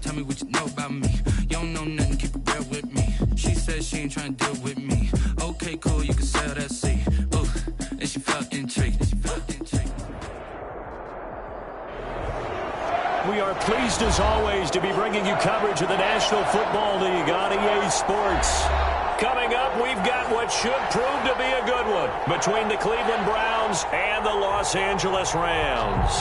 tell me what you know about me. You don't know nothing, keep it real with me. She said she ain't trying to deal with me. Okay, cool, you can sell that seat. Ooh, and she felt intrigued. We are pleased, as always, to be bringing you coverage of the National Football League on EA Sports. Coming up, we've got what should prove to be a good one between the Cleveland Browns and the Los Angeles Rams.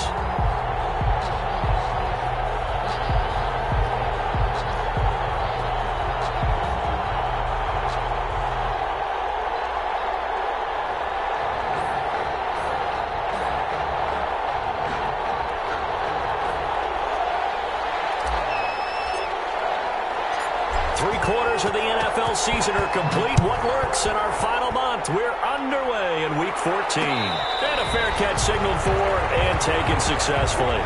3/4 of the NFL season are complete. What lurks in our final month? We're underway in Week 14. And a fair catch signaled for and taken successfully.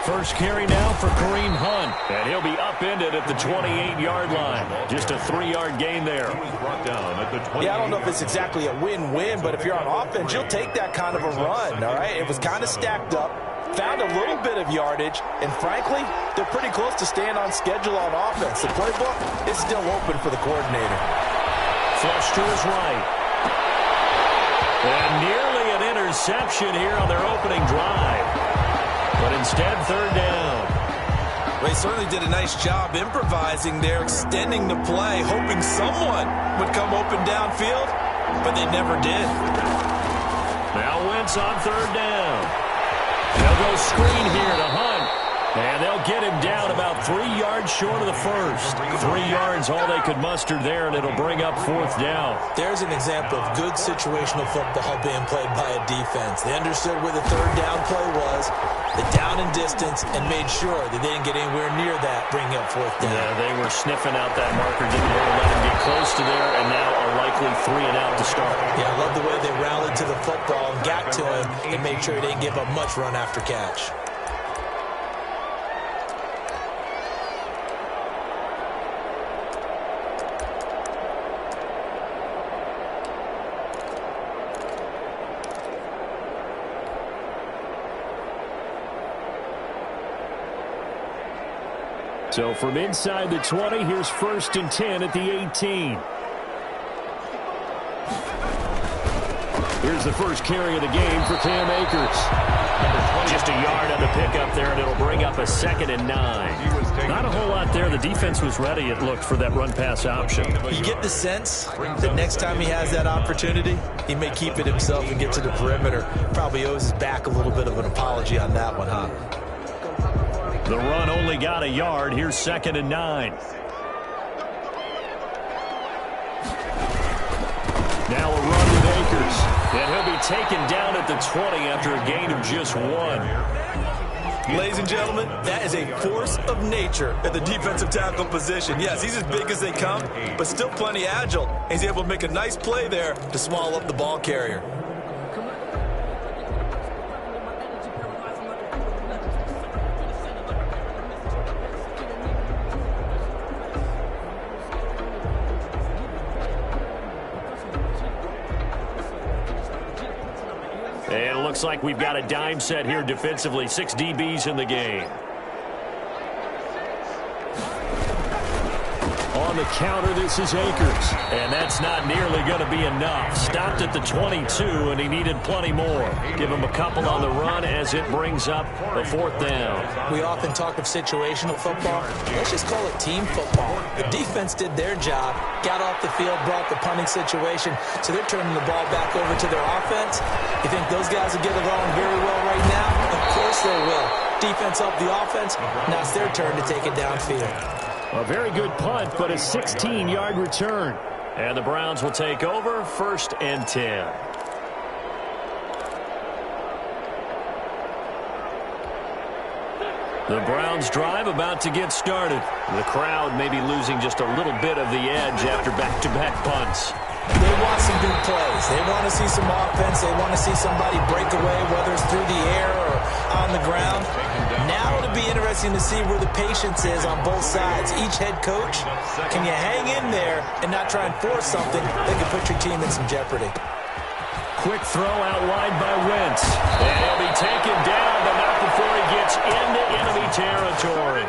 First carry now for Kareem Hunt, and he'll be upended at the 28-yard line. Just a 3-yard gain there. Yeah, I don't know if it's exactly a win-win, but if you're on offense, you'll take that kind of a run, all right? It was kind of stacked up, found a little bit of yardage, and frankly, they're pretty close to staying on schedule on offense. The playbook is still open for the coordinator. Flush to his right. And nearly an interception here on their opening drive. But instead, third down. Well, he certainly did a nice job improvising there, extending the play, hoping someone would come open downfield, but they never did. Now Wentz on third down. They'll go screen here to Hunt. And they'll get him down about 3 yards short of the first. 3 yards, all they could muster there, and it'll bring up fourth down. There's an example of good situational football being played by a defense. They understood where the third down play was, the down and distance, and made sure that they didn't get anywhere near that, bringing up fourth down. Yeah, they were sniffing out that marker, didn't want to let him get close to there, and now a likely 3 and out to start. Yeah, I love the way they rallied to the football and got to him and made sure he didn't give up much run after catch. So from inside the 20, here's 1st and 10 at the 18. Here's the first carry of the game for Cam Akers. Just a yard on the pickup there, and it'll bring up a 2nd and 9. Not a whole lot there. The defense was ready, it looked, for that run-pass option. You get the sense that next time he has that opportunity, he may keep it himself and get to the perimeter. Probably owes his back a little bit of an apology on that one, huh? The run only got a yard. Here's 2nd and 9. Now a run with Akers. And he'll be taken down at the 20 after a gain of just 1. Ladies and gentlemen, that is a force of nature at the defensive tackle position. Yes, he's as big as they come, but still plenty agile. He's able to make a nice play there to swallow up the ball carrier. looks like we've got a dime set here defensively. 6 DBs in the game. On the counter, this is Akers. And that's not nearly going to be enough. Stopped at the 22, and he needed plenty more. Give him a couple on the run as it brings up the 4th down. We often talk of situational football. Let's just call it team football. The defense did their job, got off the field, brought the punting situation, so they're turning the ball back over to their offense. You think those guys will get along very well right now? Of course they will. Defense up the offense. Now it's their turn to take it downfield. A very good punt, but a 16-yard return. And the Browns will take over 1st and 10. The Browns drive about to get started. The crowd may be losing just a little bit of the edge after back-to-back punts. They want some big plays. They want to see some offense. They want to see somebody break away, whether it's through the air or on the ground. Now it'll be interesting to see where the patience is on both sides. Each head coach, can you hang in there and not try and force something that could put your team in some jeopardy? Quick throw out wide by Wentz. And he'll be taken down, but not before he gets into enemy territory.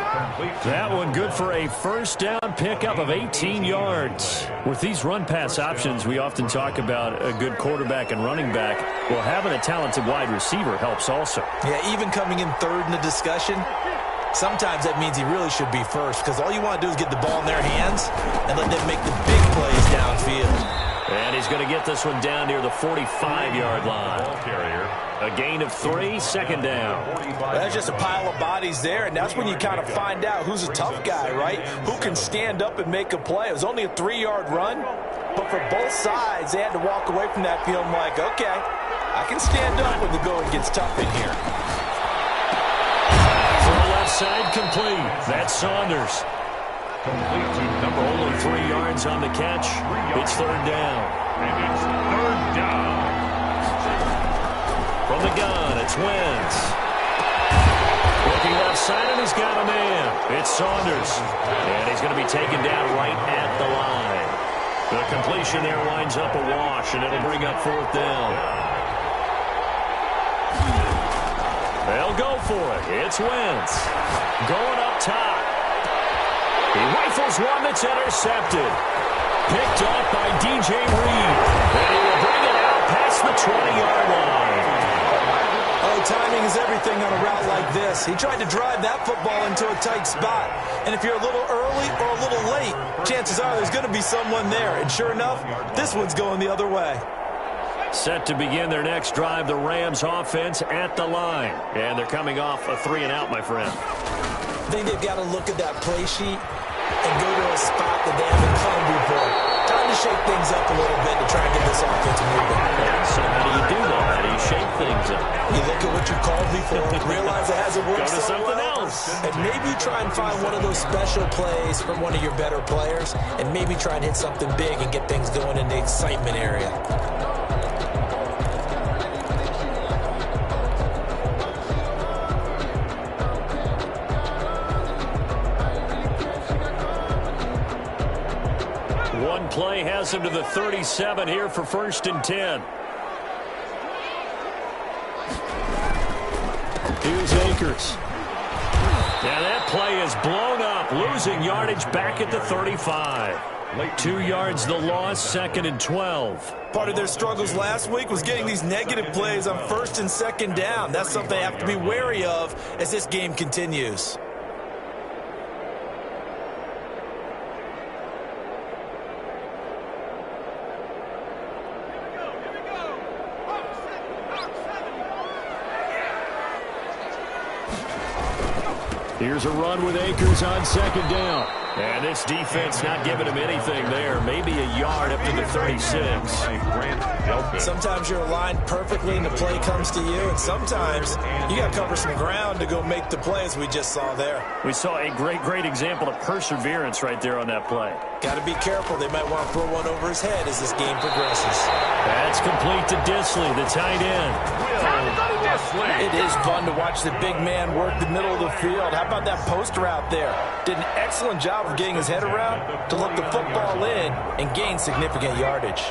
That one good for a 1st down pickup of 18 yards. With these run-pass options, we often talk about a good quarterback and running back. Well, having a talented wide receiver helps also. Yeah, even coming in 3rd in the discussion, sometimes that means he really should be 1st, because all you want to do is get the ball in their hands and let them make the big plays downfield. And he's going to get this one down near the 45-yard line. A gain of 3, 2nd down. Well, that's just a pile of bodies there, and that's when you kind of find out who's a tough guy, right? Who can stand up and make a play. It was only a 3-yard run, but for both sides, they had to walk away from that field like, okay, I can stand up when the going gets tough in here. From the left side, complete. That's Saunders. Complete to number only 3 yards on the catch. It's 3rd down. And it's 3rd down. From the gun, it's Wentz. Looking left side, and he's got a man. It's Saunders. And he's going to be taken down right at the line. The completion there winds up a wash, and it'll bring up 4th down. They'll go for it. It's Wentz. Going up top. He rifles one that's intercepted. Picked off by DJ Reed. And he will bring it out past the 20-yard line. Oh, timing is everything on a route like this. He tried to drive that football into a tight spot. And if you're a little early or a little late, chances are there's going to be someone there. And sure enough, this one's going the other way. Set to begin their next drive, the Rams offense at the line. And they're coming off a 3-and-out, my friend. I think they've got to look at that play sheet and go to a spot that they haven't come before. Time to shake things up a little bit to try and get this offense moving. Yeah, so how do you do that? How do you shake things up? You look at what you called before, realize it hasn't worked Go to so something well, else. and maybe try and find one of those special plays from one of your better players, and maybe try and hit something big and get things going in the excitement area. One play has him to the 37 here for 1st and 10. Here's Akers. Now that play is blown up, losing yardage back at the 35. 2 yards the loss, 2nd and 12. Part of their struggles last week was getting these negative plays on 1st and 2nd down. That's something they have to be wary of as this game continues. Here's a run with Akers on 2nd down. And this defense not giving him anything there. Maybe a yard up to the 36. Sometimes you're aligned perfectly and the play comes to you, and sometimes you got to cover some ground to go make the play, as we just saw there. We saw a great example of perseverance right there on that play. Got to be careful. They might want to throw one over his head as this game progresses. That's complete to Disley, the tight end. It is fun to watch the big man work the middle of the field. How about that post route there? Did an excellent job of getting his head around to look the football in and gain significant yardage.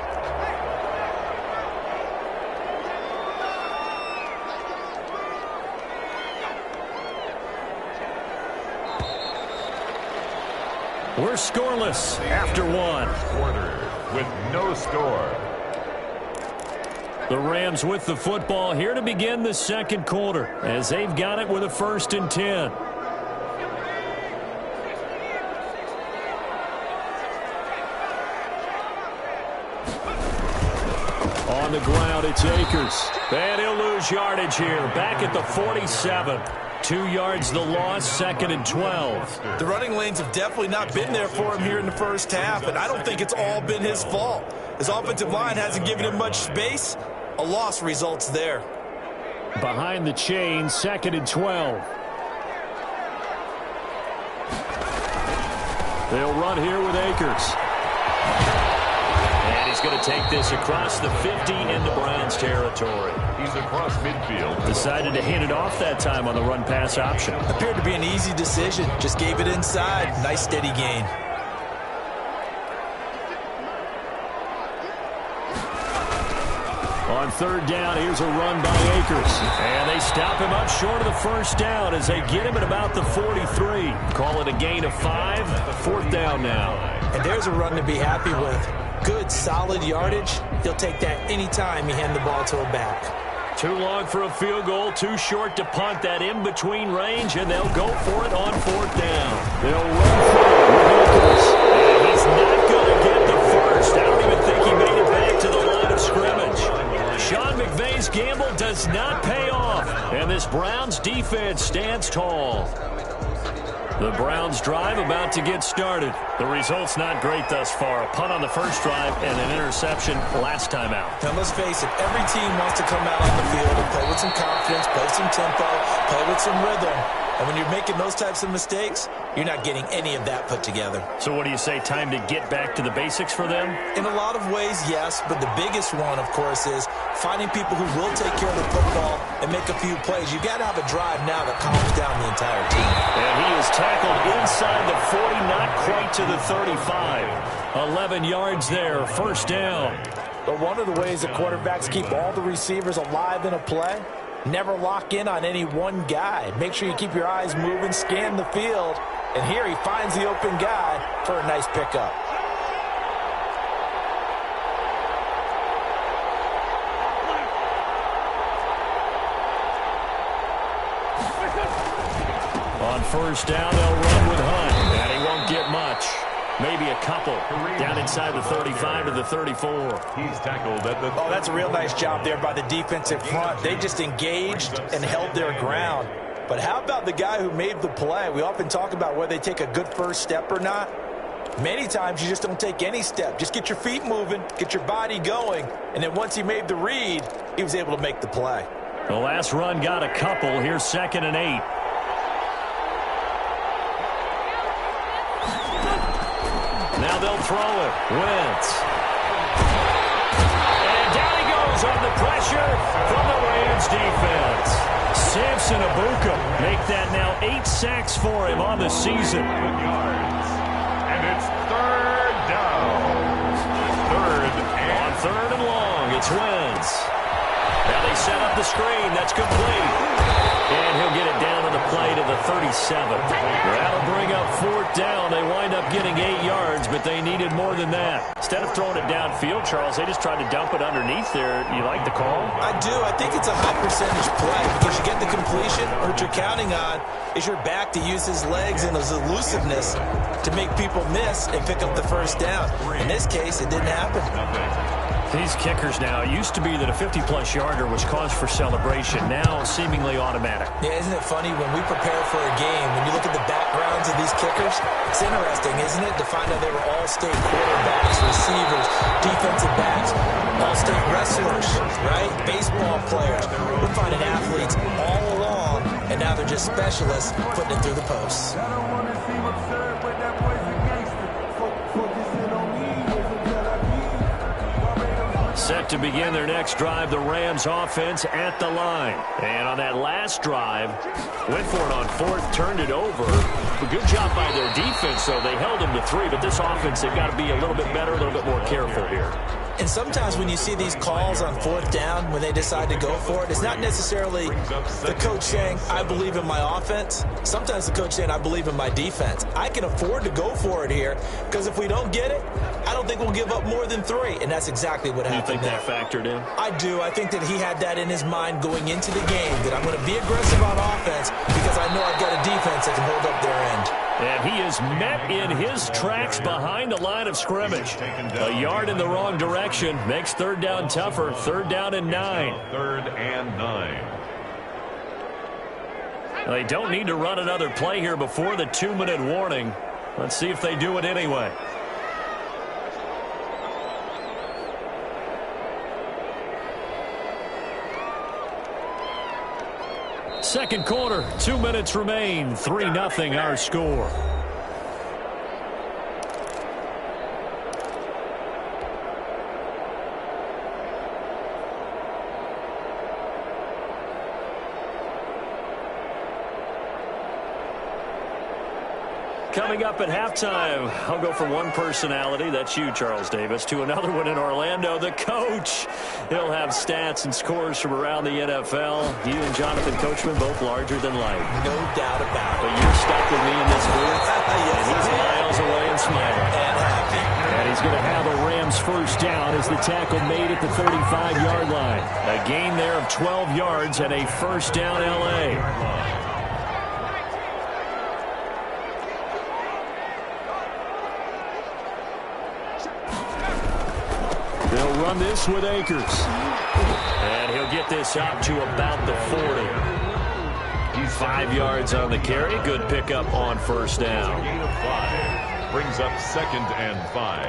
We're scoreless after one. Quarter with no score. The Rams with the football here to begin the second quarter as they've got it with a 1st and 10. On the ground, it's Akers. And he'll lose yardage here. Back at the 47. 2 yards the loss, 2nd and 12. The running lanes have definitely not been there for him here in the first half, and I don't think it's all been his fault. His offensive line hasn't given him much space. A loss results there. Behind the chain, 2nd and 12. They'll run here with Akers. And he's going to take this across the 50 into Browns territory. He's across midfield. Decided to hand it off that time on the run-pass option. Appeared to be an easy decision. Just gave it inside. Nice steady gain. On 3rd down, here's a run by Akers. And they stop him up short of the 1st down as they get him at about the 43. Call it a gain of 5. 4th down now. And there's a run to be happy with. Good, solid yardage. He'll take that anytime you hand the ball to a back. Too long for a field goal, too short to punt. That in-between range, and they'll go for it on 4th down. They'll run for it with Akers. And he's not going to get the first. I don't even think he made it back to the line of scrimmage. Sean McVay's gamble does not pay off, and this Browns defense stands tall. The Browns drive about to get started. The result's not great thus far. A punt on the first drive and an interception last time out. Now, let's face it, every team wants to come out on the field and play with some confidence, play some tempo, play with some rhythm. And when you're making those types of mistakes, you're not getting any of that put together. So what do you say, time to get back to the basics for them? In a lot of ways, yes, but the biggest one, of course, is finding people who will take care of the football and make a few plays. You've got to have a drive now that calms down the entire team. And he is tackled inside the 40, not quite to the 35. 11 yards there, 1st down. But one of the ways that quarterbacks keep all the receivers alive in a play, never lock in on any one guy. Make sure you keep your eyes moving, scan the field. And here he finds the open guy for a nice pickup. On 1st down, they'll run with Hunt. And he won't get much. Maybe a couple. Down inside the 35 to the 34. He's tackled at the... Oh, that's a real nice job there by the defensive front. They just engaged and held their ground. But how about the guy who made the play? We often talk about whether they take a good first step or not. Many times you just don't take any step. Just get your feet moving, get your body going, and then once he made the read, he was able to make the play. The last run got a couple. Here's 2nd and 8. Now they'll throw it. Wentz. And down he goes on the pressure from the Rams defense. Samson Abuka make that now 8 sacks for him on the season. yards. And it's 3rd down. 3rd and... On 3rd and long, it's Wentz. Now they set up the screen. That's complete. And he'll get it down on the play to the 37. That'll bring up 4th down. They wind up getting 8 yards, but they needed more than that. Instead of throwing it downfield, Charles, they just tried to dump it underneath there. You like the call? I do. I think it's a high percentage play because you get the completion. What you're counting on is your back to use his legs and his elusiveness to make people miss and pick up the 1st down. In this case, it didn't happen. These kickers now, it used to be that a 50-plus yarder was cause for celebration. Now, seemingly automatic. Yeah, isn't it funny when we prepare for a game, when you look at the backgrounds of these kickers, it's interesting, isn't it, to find out they were all-state quarterbacks, receivers, defensive backs, all-state wrestlers, right? Baseball players. We're finding athletes all along, and now they're just specialists putting it through the posts. Set to begin their next drive, the Rams offense at the line. And on that last drive, went for it on 4th, turned it over. A good job by their defense, though. They held them to 3, but this offense, they've got to be a little bit better, a little bit more careful here. And sometimes when you see these calls on fourth down, when they decide to go for it, it's not necessarily the coach saying, I believe in my offense. Sometimes the coach saying, I believe in my defense. I can afford to go for it here because if we don't get it, I don't think we'll give up more than 3. And that's exactly what happened. You think that factored in? I do. I think that he had that in his mind going into the game, that I'm going to be aggressive on offense because I know I've got a defense that can hold up their end. And he is met in his tracks behind the line of scrimmage. A yard in the wrong direction makes third down tougher. 3rd down and 9. 3rd and 9. They don't need to run another play here before the 2-minute warning. Let's see if they do it anyway. Second quarter, 2 minutes remain. 3-0 our score. Coming up at halftime, I'll go from one personality, that's you, Charles Davis, to another one in Orlando, the coach. He'll have stats and scores from around the NFL. You and Jonathan Coachman both larger than life. No doubt about it. But you're stuck with me in this booth. Yes, and he's miles away and smiling. And happy. And he's going to have a Rams first down as the tackle made at the 35-yard line. A gain there of 12 yards and a first down L.A. They'll run this with Akers. And he'll get this out to about the 40. He's 5 yards on the carry. Good pickup on first down. Gain of 5. Brings up 2nd and 5.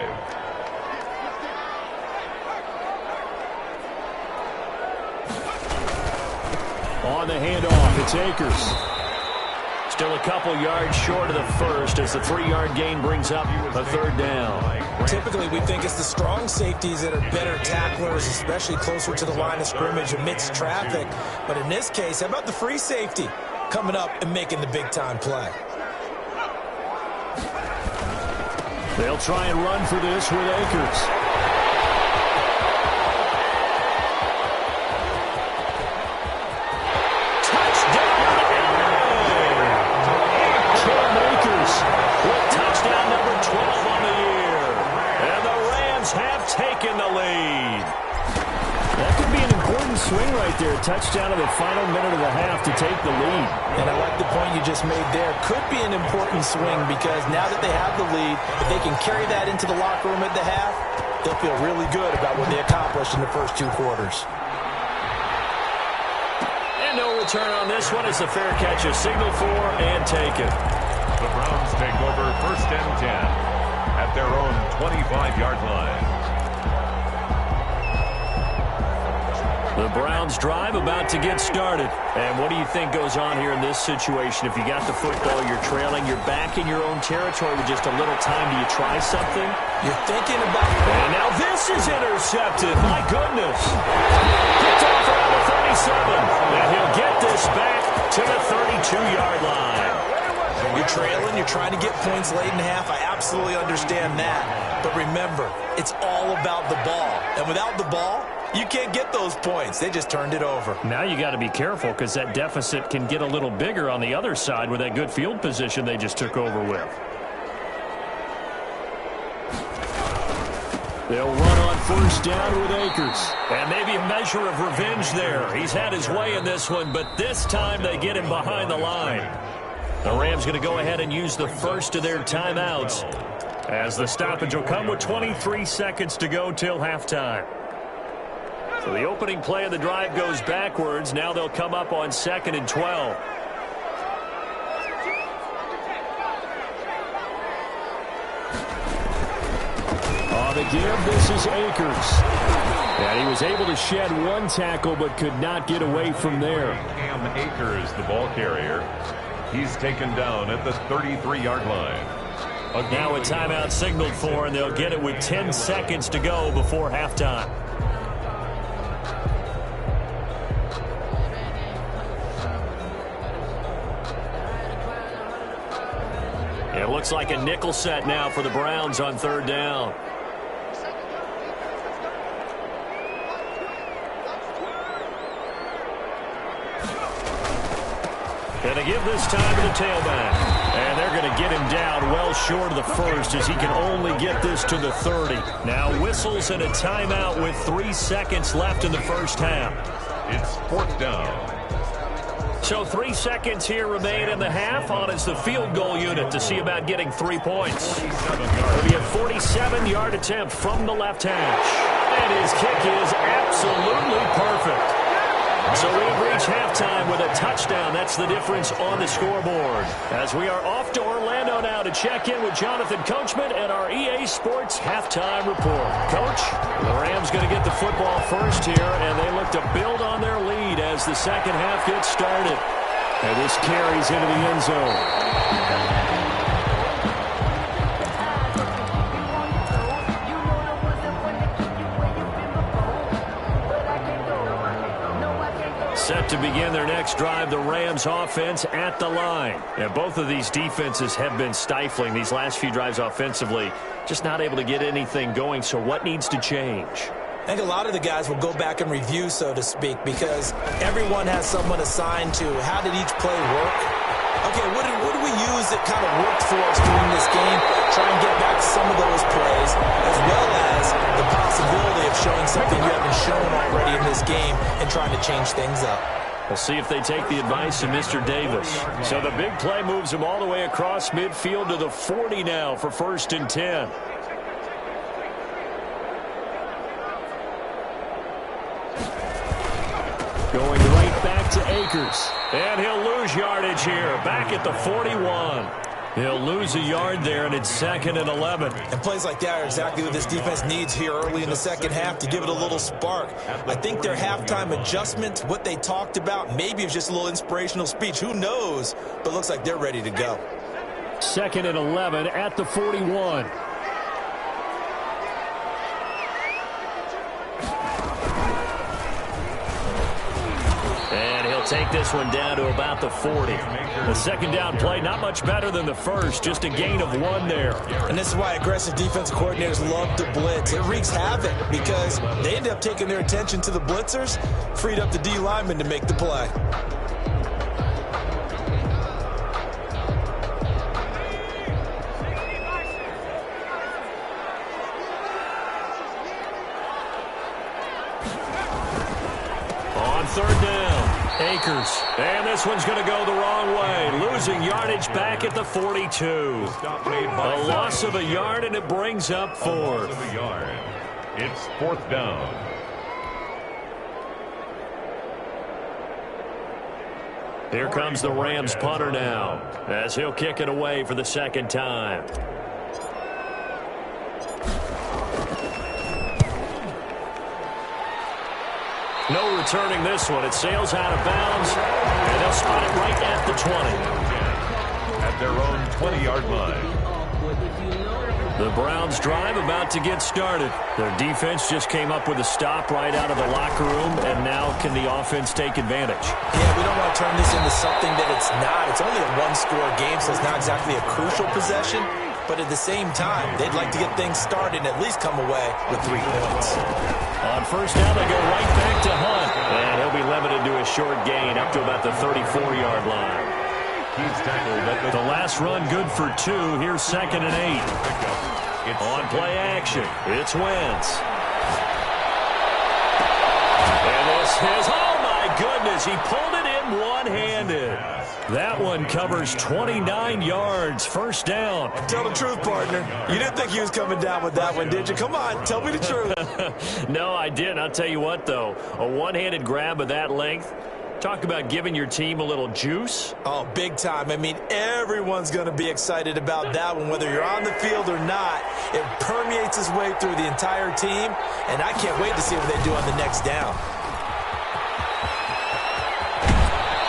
On the handoff, it's Akers. Still a couple yards short of the first as the 3-yard gain brings up a third down. Typically, we think it's the strong safeties that are better tacklers, especially closer to the line of scrimmage amidst traffic. But in this case, how about the free safety coming up and making the big-time play? They'll try and run for this with Akers. Taking the lead. That could be an important swing right there. Touchdown in the final minute of the half to take the lead. And I like the point you just made there. Could be an important swing because now that they have the lead, if they can carry that into the locker room at the half, they'll feel really good about what they accomplished in the first 2 quarters. And no return on this one. It's a fair catch. A signal for and taken. The Browns take over 1st and 10 at their own 25-yard line. The Browns drive about to get started. And what do you think goes on here in this situation? If you got the football, you're trailing, you're back in your own territory with just a little time. Do you try something? You're thinking about... And now this is intercepted. My goodness. Picked off around the 37. And he'll get this back to the 32-yard line. You're trailing, you're trying to get points late in half. I absolutely understand that. But remember, it's all about the ball. And without the ball, you can't get those points. They just turned it over. Now you got to be careful because that deficit can get a little bigger on the other side with that good field position they just took over with. They'll run on first down with Akers. And maybe a measure of revenge there. He's had his way in this one, but this time they get him behind the line. The Rams going to go ahead and use the first of their timeouts as the stoppage will come with 23 seconds to go till halftime. So the opening play of the drive goes backwards. Now they'll come up on 2nd and 12. On the give, this is Akers. And he was able to shed one tackle but could not get away from there. Cam Akers, the ball carrier. He's taken down at the 33-yard line. Now a timeout signaled for, and they'll get it with 10 seconds to go before halftime. It looks like a nickel set now for the Browns on 3rd down. And they give this time to the tailback. And they're going to get him down well short of the first as he can only get this to the 30. Now whistles and a timeout with 3 seconds left in the first half. It's 4th down. So 3 seconds here remain in the half. On is the field goal unit to see about getting 3 points. It'll be a 47-yard attempt from the left hash. And his kick is absolutely perfect. So we've reached halftime with a touchdown. That's the difference on the scoreboard. As we are off to Orlando now to check in with Jonathan Coachman and our EA Sports halftime report. Coach, the Rams going to get the football first here, and they look to build on their lead as the second half gets started. And this carries into the end zone. Set to begin their next drive, the Rams offense at the line. And both of these defenses have been stifling these last few drives offensively. Just not able to get anything going, so what needs to change? I think a lot of the guys will go back and review, so to speak, because everyone has someone assigned to how did each play work. Okay, what did we use that kind of worked for us during this game? Try and get back to some of those plays, as well as the possibility of showing something you haven't shown already in this game and trying to change things up. We'll see if they take the advice of Mr. Davis. So the big play moves him all the way across midfield to the 40 now for 1st and 10. Going right back to Akers. And he'll lose yardage here. Back at the 41. He'll lose a yard there, and it's 2nd and 11. And plays like that are exactly what this defense needs here early in the second half to give it a little spark. I think their halftime adjustment, what they talked about, maybe it was just a little inspirational speech. Who knows? But it looks like they're ready to go. 2nd and 11 at the 41. Take this one down to about the 40. The second down play, not much better than the first, just a gain of 1 there. And this is why aggressive defensive coordinators love to blitz. It wreaks havoc because they end up taking their attention to the blitzers, freed up the D lineman to make the play. On 3rd down. Akers. And this one's going to go the wrong way. Losing yardage back at the 42. A loss of a yard, and it brings up 4th. It's 4th down. Here comes the Rams punter now, as he'll kick it away for the second time. No returning this one. It sails out of bounds, and they'll spot it right at the 20. At their own 20-yard line. The Browns drive about to get started. Their defense just came up with a stop right out of the locker room, and now can the offense take advantage? Yeah, we don't want to turn this into something that it's not. It's only a one-score game, so it's not exactly a crucial possession. But at the same time, they'd like to get things started and at least come away with 3 points. On 1st down, they go right back to Hunt. And he'll be limited to a short gain up to about the 34-yard line. He's tackled at the last run good for 2. Here's 2nd and 8. On play action, it's Wentz. And this is, oh my goodness, he pulled it in one-handed. That one covers 29 yards, 1st down. Tell the truth, partner. You didn't think he was coming down with that one, did you? Come on, tell me the truth. No, I didn't. I'll tell you what, though. A one-handed grab of that length. Talk about giving your team a little juice. Oh, big time. I mean, everyone's going to be excited about that one, whether you're on the field or not. It permeates its way through the entire team, and I can't wait to see what they do on the next down.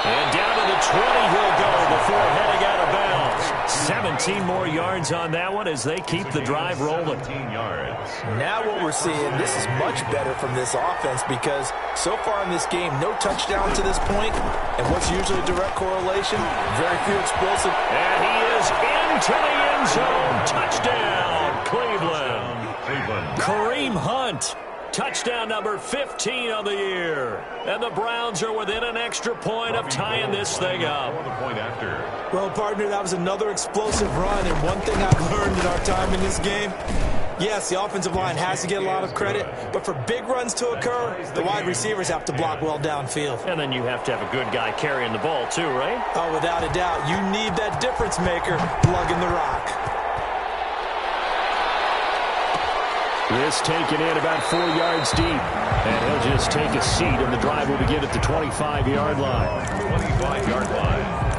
And down to the 20 he'll go before heading out of bounds. 17 more yards on that one as they keep the drive rolling. 17 yards. Now what we're seeing, this is much better from this offense because so far in this game, no touchdown to this point. And what's usually a direct correlation? Very few explosive. And he is into the end zone. Touchdown, Cleveland. Kareem Hunt Touchdown number 15 on the year. And the Browns are within an extra point of tying this thing up. Well, partner, that was another explosive run, and one thing I've learned in our time in this game, yes, the offensive line has to get a lot of credit, but for big runs to occur, the wide receivers have to block well downfield. And then you have to have a good guy carrying the ball too, right? Oh, without a doubt. You need that difference maker plugging the rock. This taken in about 4 yards deep. And he'll just take a seat, and the drive will begin at the 25-yard line. 25-yard line.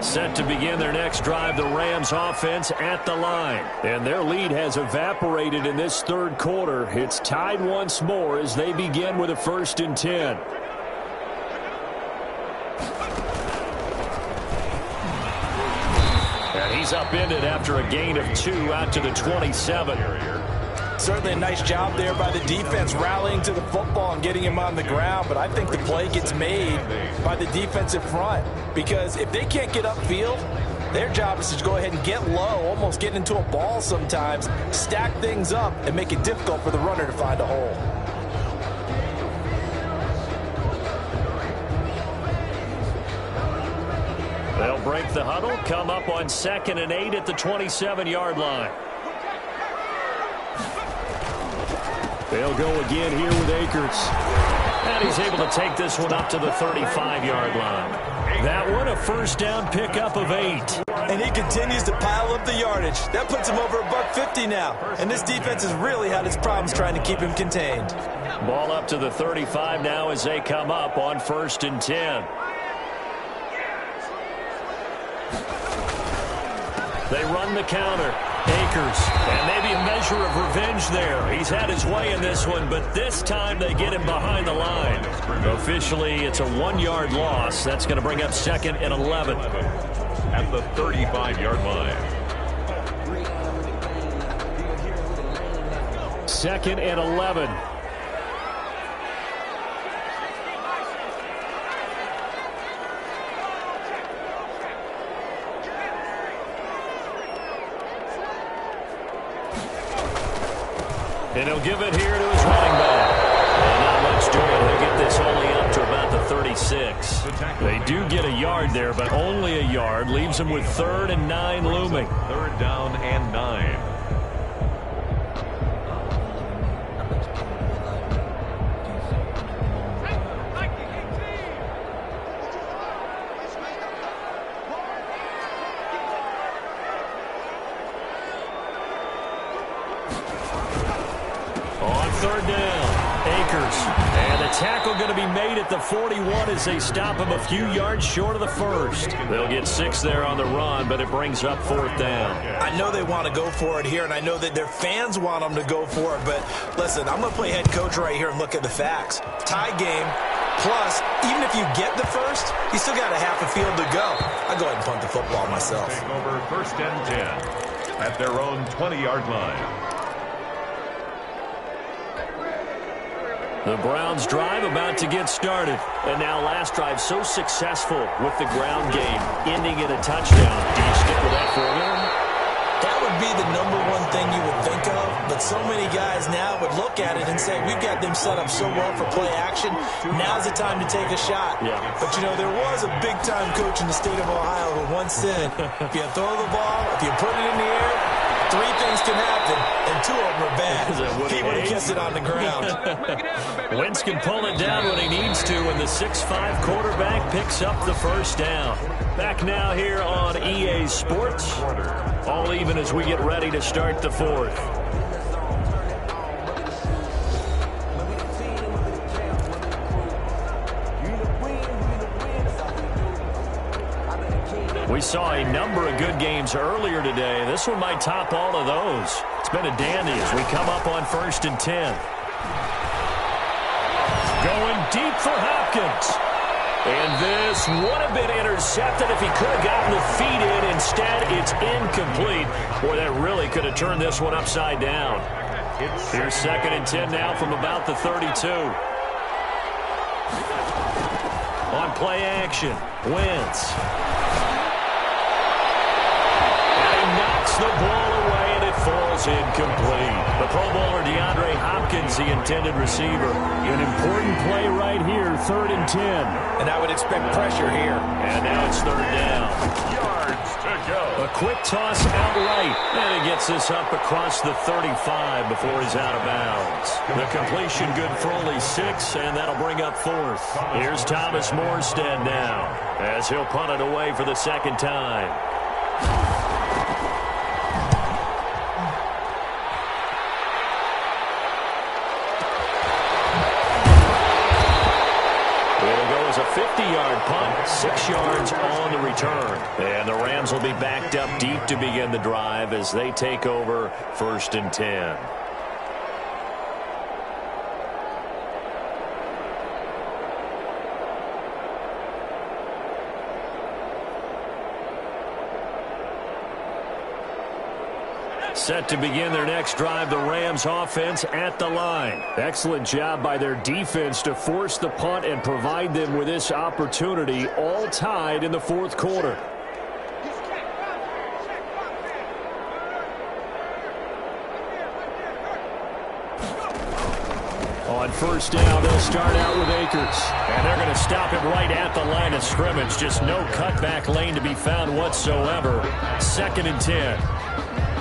Set to begin their next drive, the Rams offense at the line. And their lead has evaporated in this third quarter. It's tied once more as they begin with a 1st and 10. And he's upended after a gain of 2 out to the 27. Certainly a nice job there by the defense rallying to the football and getting him on the ground, but I think the play gets made by the defensive front because if they can't get upfield, their job is to go ahead and get low, almost get into a ball sometimes, stack things up, and make it difficult for the runner to find a hole. They'll break the huddle, come up on 2nd and 8 at the 27-yard line. They'll go again here with Akers. And he's able to take this one up to the 35-yard line. That one a 1st down pickup of 8. And he continues to pile up the yardage. That puts him over $150 now. And this defense has really had its problems trying to keep him contained. Ball up to the 35 now as they come up on 1st and 10. They run the counter. Akers, and maybe a measure of revenge there. He's had his way in this one, but this time they get him behind the line. Officially, it's a 1-yard loss. That's going to bring up 2nd and 11. At the 35-yard line. 2nd and 11. And he'll give it here to his running back. And not much doing. He'll get this only up to about the 36. They do get a yard there, but only a yard. Leaves them with 3rd and 9 looming. 3rd down and 9. On 3rd down, Akers. And the tackle going to be made at the 41 as they stop him a few yards short of the 1st. They'll get 6 there on the run, but it brings up 4th down. I know they want to go for it here, and I know that their fans want them to go for it, but listen, I'm going to play head coach right here and look at the facts. Tie game, plus, even if you get the 1st, you still got a half a field to go. I'll go ahead and punt the football myself. Take over 1st and 10 at their own 20-yard line. The Browns drive about to get started. And now last drive so successful with the ground game, ending in a touchdown. Do you stick with that formula? That would be the #1 thing you would think of, but so many guys now would look at it and say, we've got them set up so well for play action, now's the time to take a shot. Yeah. But, you know, there was a big-time coach in the state of Ohio who once said, if you throw the ball, if you put it in the air, 3 things can happen, and 2 of them are bad. He would have kept it on the ground. Wentz can pull it down when he needs to, and the 6'5" quarterback picks up the 1st down. Back now here on EA Sports. All even as we get ready to start the 4th. We saw a number of good games earlier today. This one might top all of those. It's been a dandy as we come up on 1st and 10. Going deep for Hopkins. And this would have been intercepted if he could have gotten the feet in. Instead, it's incomplete. Boy, that really could have turned this one upside down. Here's 2nd and 10 now from about the 32. On play action, Wentz. knocks the ball away, and it falls incomplete. The Pro Bowler DeAndre Hopkins, the intended receiver. An important play right here, 3rd and 10. And I would expect pressure here. And now it's 3rd down. Yards to go. A quick toss out right, and he gets this up across the 35 before he's out of bounds. The completion good for only 6, and that'll bring up 4th. Here's Thomas Morstead now, as he'll punt it away for the 2nd time. A 50-yard punt, 6 yards on the return. And the Rams will be backed up deep to begin the drive as they take over 1st and 10. Set to begin their next drive, the Rams offense at the line. Excellent job by their defense to force the punt and provide them with this opportunity, all tied in the 4th quarter. On 1st down, they'll start out with Akers. And they're going to stop it right at the line of scrimmage. Just no cutback lane to be found whatsoever. 2nd and 10.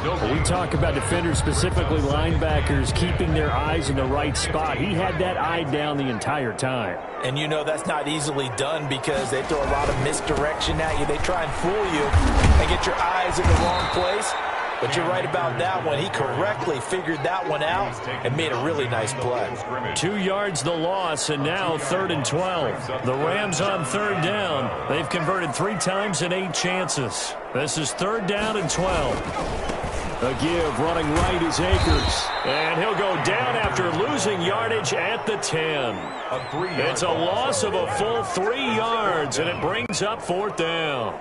We talk about defenders, specifically linebackers, keeping their eyes in the right spot. He had that eye down the entire time. And you know that's not easily done because they throw a lot of misdirection at you. They try and fool you and get your eyes in the wrong place. But you're right about that one. He correctly figured that one out and made a really nice play. 2 yards the loss, and now 3rd and 12. The Rams on 3rd down. They've converted 3 times in 8 chances. This is 3rd down and 12. A give, running right is Akers. And he'll go down after losing yardage at the 10. It's a loss of a full 3 yards, and it brings up 4th down.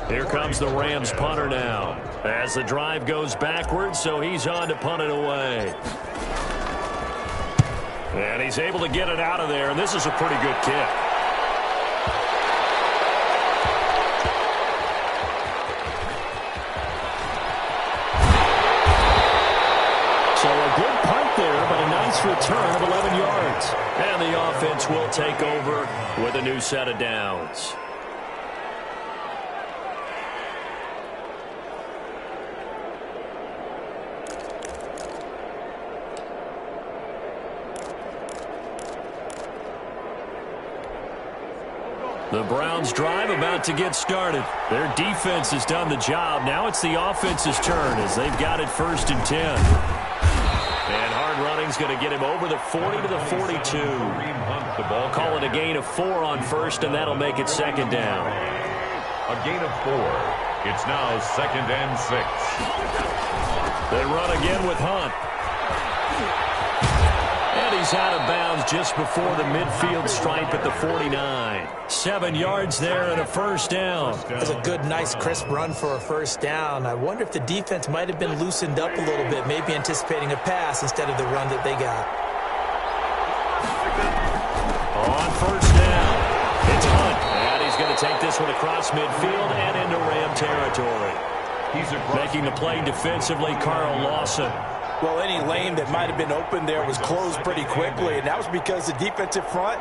Here comes the Rams punter now as the drive goes backwards, so he's on to punt it away. And he's able to get it out of there, and this is a pretty good kick. So a good punt there, but a nice return of 11 yards. And the offense will take over with a new set of downs. The Browns drive about to get started. Their defense has done the job. Now it's the offense's turn as they've got it 1st and 10. And hard running's going to get him over the 40 to the 42. Call it a gain of 4 on 1st, and that'll make it 2nd down. A gain of 4. It's now 2nd and 6. They run again with Hunt. And he's out of bounds just before the midfield stripe at the 49. 7 yards there and a 1st down. That's a good, nice, crisp run for a 1st down. I wonder if the defense might have been loosened up a little bit, maybe anticipating a pass instead of the run that they got. On 1st down, it's Hunt. And he's going to take this one across midfield and into Ram territory. Making the play defensively, Carl Lawson. Well, any lane that might have been open there was closed pretty quickly, and that was because the defensive front,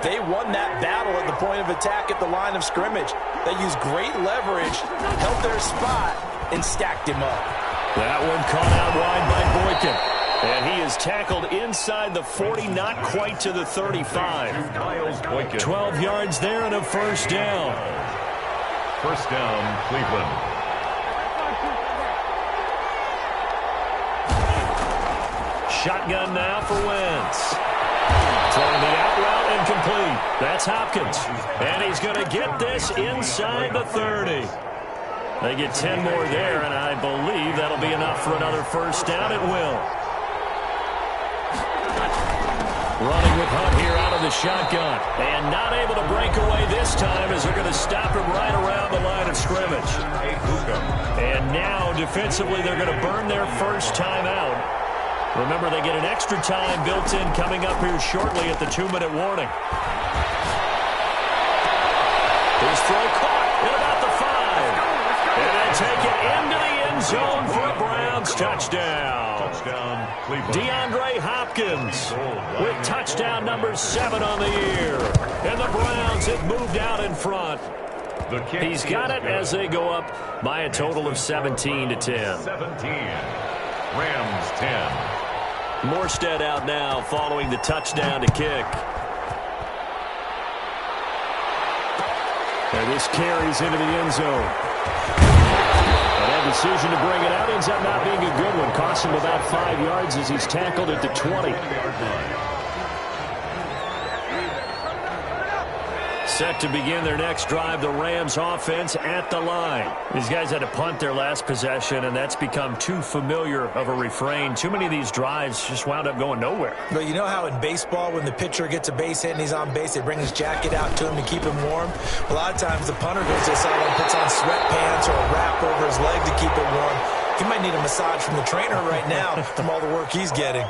they won that battle at the point of attack at the line of scrimmage. They used great leverage, held their spot, and stacked him up. That one caught out wide by Boykin. And he is tackled inside the 40, not quite to the 35. 12 yards there and a first down. First down, Cleveland. Shotgun now for Wentz. Throwing the out route and complete. That's Hopkins. And he's going to get this inside the 30. They get 10 more there, and I believe that'll be enough for another first down. It will. Running with Hunt here out of the shotgun. And not able to break away this time as they're going to stop him right around the line of scrimmage. And now, defensively, they're going to burn their first time out. Remember, they get an extra time built in coming up here shortly at the 2-minute warning. His throw caught at about the 5. And they take it into the end zone for a Browns touchdown. DeAndre Hopkins with touchdown number 7 on the year. And the Browns have moved out in front. He's got it as they go up by a total of 17-10. 17. Rams 10. Morstead out now following the touchdown to kick. And this carries into the end zone. And that decision to bring it out ends up not being a good one. Costs him about 5 yards as he's tackled at the 20. Set to begin their next drive, the Rams offense at the line. These guys had to punt their last possession, and that's become too familiar of a refrain. Too many of these drives just wound up going nowhere. But you know how in baseball, when the pitcher gets a base hit and he's on base, they bring his jacket out to him to keep him warm? A lot of times the punter goes to the sideline, puts on sweatpants or a wrap over his leg to keep it warm. He might need a massage from the trainer right now from all the work he's getting.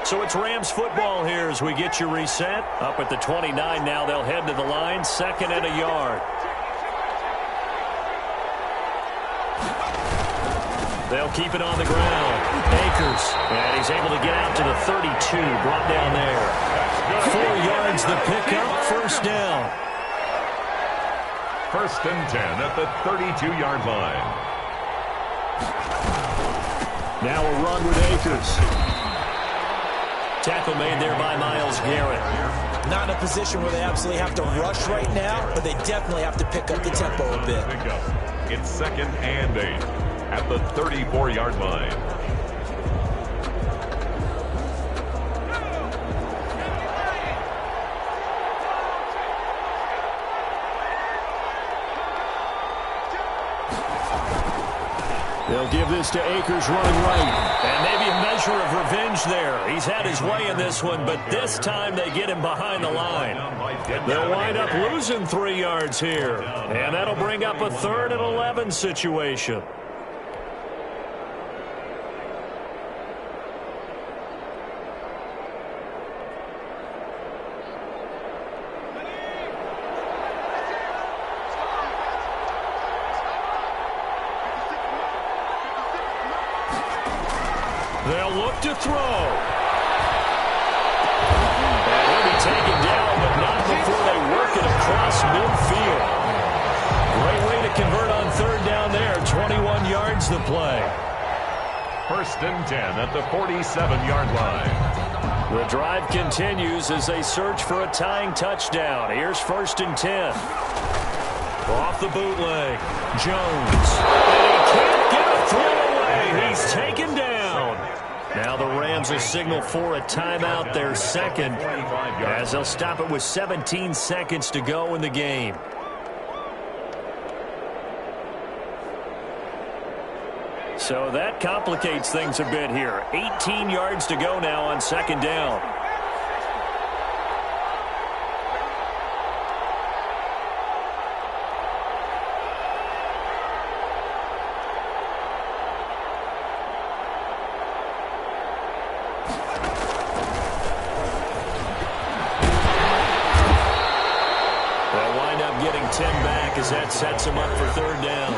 So it's Rams football here as we get you reset. Up at the 29 now, they'll head to the line, 2nd and a yard. They'll keep it on the ground. Akers, and he's able to get out to the 32, brought down there. 4 yards the pickup, first down. First and 10 at the 32-yard line. Now a run with Akers. Tackle made there by Myles Garrett. Not in a position where they absolutely have to rush right now, but they definitely have to pick up the tempo a bit. It's 2nd and 8 at the 34-yard line. They'll give this to Akers running right. And maybe a measure of revenge there. He's had his way in this one, but this time they get him behind the line. They'll wind up losing 3 yards here. And that'll bring up a 3rd and 11 situation. They'll look to throw. And he'll be taken down, but not before they work it across midfield. Great way to convert on 3rd down there. 21 yards the play. First and 10 at the 47-yard line. The drive continues as they search for a tying touchdown. Here's 1st and 10. Off the bootleg. Jones. And he can't get a throw away. He's taken down. Now the Rams will signal for a timeout, their 2nd, as they'll stop it with 17 seconds to go in the game. So that complicates things a bit here. 18 yards to go now on 2nd down. Getting 10 back as that sets them up for 3rd down.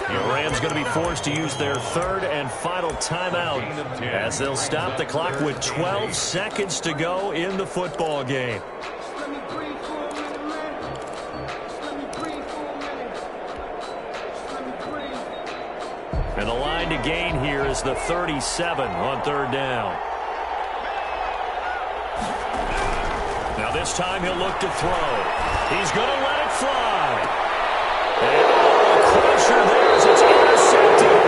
The Rams going to be forced to use their 3rd and final timeout as they'll stop the clock with 12 seconds to go in the football game. And the line to gain here is the 37 on third down. Now this time he'll look to throw. He's going to let it fly. And a crusher there as it's intercepted.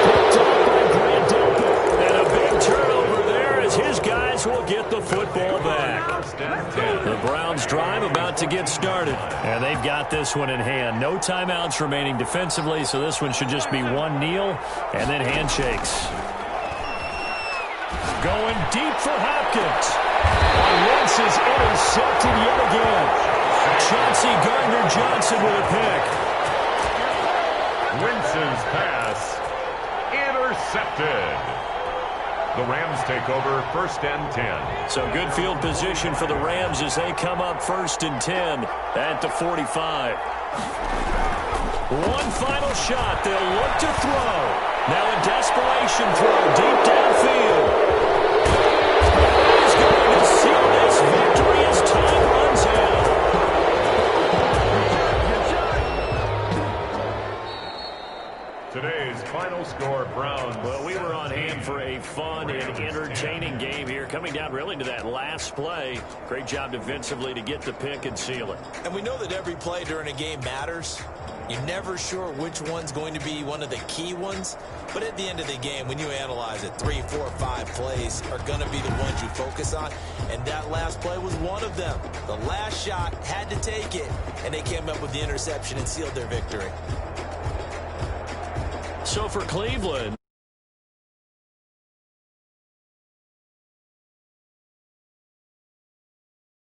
Picked up by Grant Delpit. And a big turnover there as his guys will get the football back. The Browns drive about to get started. And they've got this one in hand. No timeouts remaining defensively, so this one should just be one kneel and then handshakes. Going deep for Hopkins. Wentz is intercepted yet again. Chauncey Gardner-Johnson with a pick. Wentz's pass intercepted. The Rams take over 1st and 10. So good field position for the Rams as they come up 1st and 10 at the 45. One final shot. They'll look to throw. Now a desperation throw deep downfield. He's going to seal this victory as time runs out. Today's final score, Browns. Well, we were on hand for a fun and entertaining game here, coming down really to that last play. Great job defensively to get the pick and seal it. And we know that every play during a game matters. You're never sure which one's going to be one of the key ones. But at the end of the game, when you analyze it, 3, 4, 5 plays are going to be the ones you focus on. And that last play was one of them. The last shot had to take it, and they came up with the interception and sealed their victory. So for Cleveland,